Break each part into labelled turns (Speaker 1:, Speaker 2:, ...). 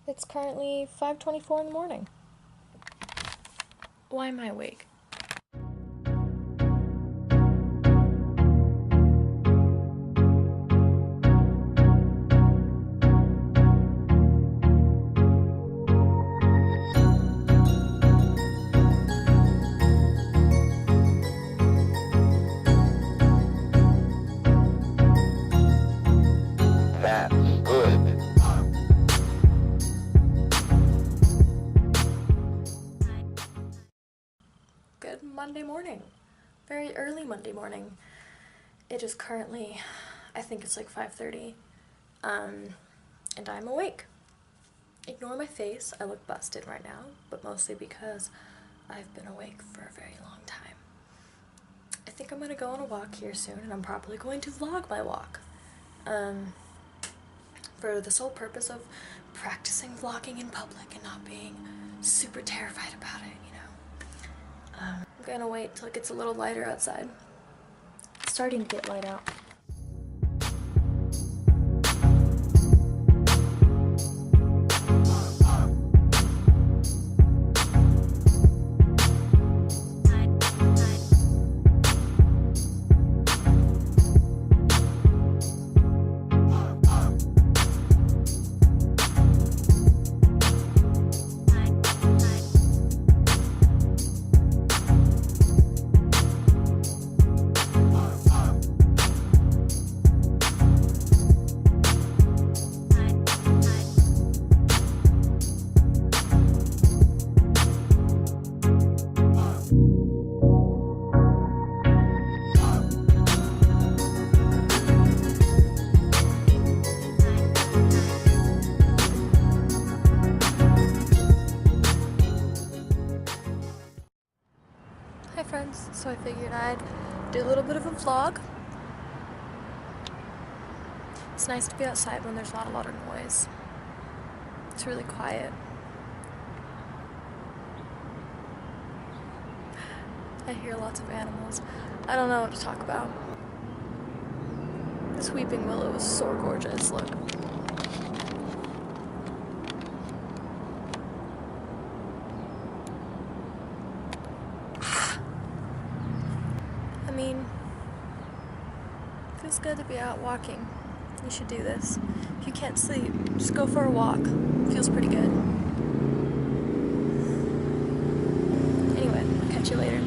Speaker 1: It's currently 5:24 in the morning. Why am I awake? Good Monday morning. Very early Monday morning. It is currently, I think it's like 5:30, and I'm awake. Ignore my face, I look busted right now, but mostly because I've been awake for a very long time. I think I'm gonna go on a walk here soon, and I'm probably going to vlog my walk. For the sole purpose of practicing vlogging in public and not being super terrified about it, you know. I'm gonna wait till it gets a little lighter outside. It's starting to get light out. Hi friends, so I figured I'd do a little bit of a vlog. It's nice to be outside when there's not a lot of noise. It's really quiet. I hear lots of animals. I don't know what to talk about. This weeping willow is so gorgeous, look. I mean, it feels good to be out walking. You should do this. If you can't sleep, just go for a walk. It feels pretty good. Anyway, I'll catch you later.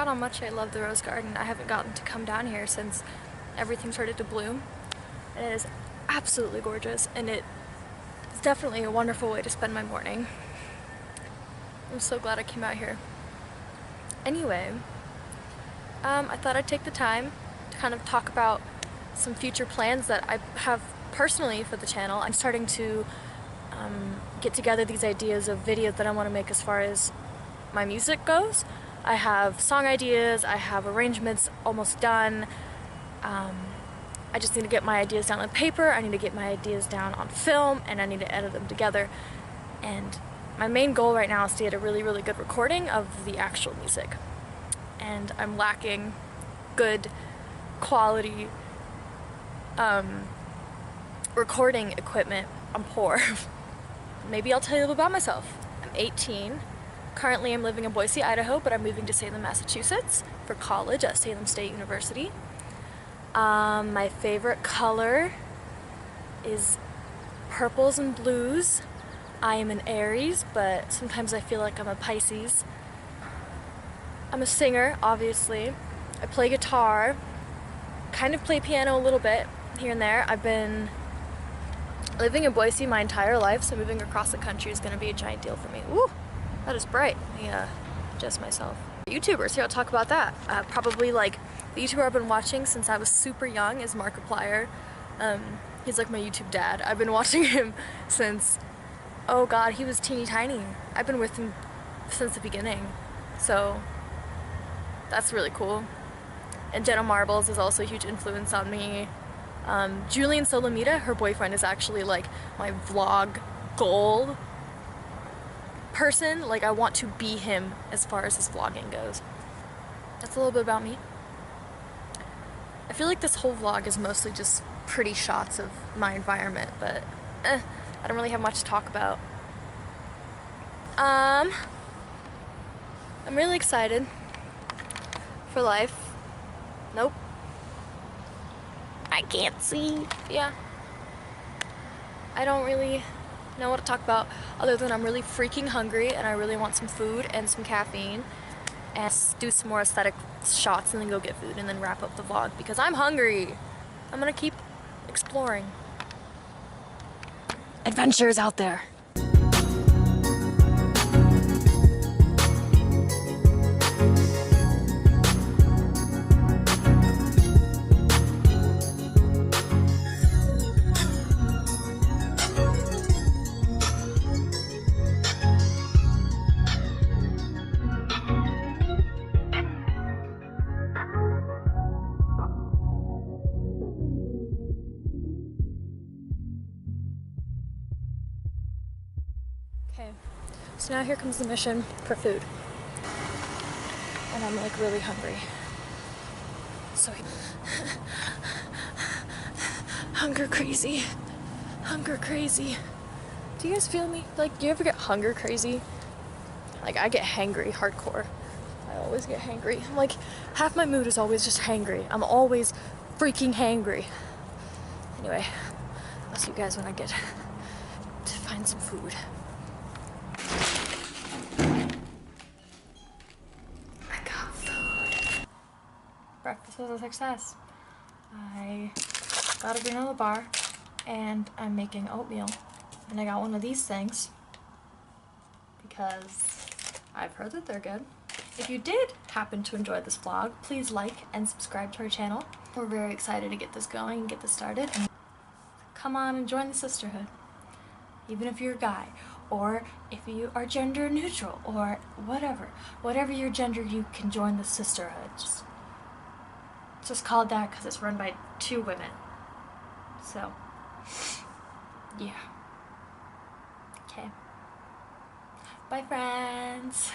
Speaker 1: How much I love the rose garden. I haven't gotten to come down here since everything started to bloom, and it is absolutely gorgeous, and it is definitely a wonderful way to spend my morning. I'm so glad I came out here. Anyway, I thought I'd take the time to kind of talk about some future plans that I have personally for the channel. I'm starting to get together these ideas of videos that I want to make as far as my music goes. I have song ideas, I have arrangements almost done, I just need to get my ideas down on paper, I need to get my ideas down on film, and I need to edit them together. And my main goal right now is to get a really, really good recording of the actual music. And I'm lacking good quality recording equipment. I'm poor. Maybe I'll tell you about myself. I'm 18. Currently I'm living in Boise, Idaho, but I'm moving to Salem, Massachusetts for college at Salem State University. My favorite color is purples and blues. I am an Aries, but sometimes I feel like I'm a Pisces. I'm a singer, obviously. I play guitar, kind of play piano a little bit here and there. I've been living in Boise my entire life, so moving across the country is going to be a giant deal for me. Woo! That is bright. Let me adjust myself. YouTubers, here I'll talk about that. Probably like the YouTuber I've been watching since I was super young is Markiplier. He's like my YouTube dad. I've been watching him since, oh god, he was teeny tiny. I've been with him since the beginning. So that's really cool. And Jenna Marbles is also a huge influence on me. Julian Solomita, her boyfriend, is actually like my vlog goal person. Like I want to be him as far as his vlogging goes. That's a little bit about me. I feel like this whole vlog is mostly just pretty shots of my environment, but I don't really have much to talk about. I'm really excited for life. Nope. I can't see. Yeah. I don't really know what to talk about other than I'm really freaking hungry and I really want some food and some caffeine and do some more aesthetic shots and then go get food and then wrap up the vlog because I'm hungry. I'm gonna keep exploring. Adventures out there. Okay, so now here comes the mission for food. And I'm like really hungry. So, hunger crazy. Hunger crazy. Do you guys feel me? Like, do you ever get hunger crazy? Like, I get hangry hardcore. I always get hangry. I'm like, half my mood is always just hangry. I'm always freaking hangry. Anyway, I'll see you guys when I get to find some food. Breakfast was a success. I got a granola bar and I'm making oatmeal. And I got one of these things because I've heard that they're good. If you did happen to enjoy this vlog, please like and subscribe to our channel. We're very excited to get this going and get this started. And come on and join the sisterhood. Even if you're a guy, or if you are gender neutral, or whatever. Whatever your gender, you can join the sisterhood. It's just called that because it's run by 2 women. So, yeah. Okay. Bye, friends.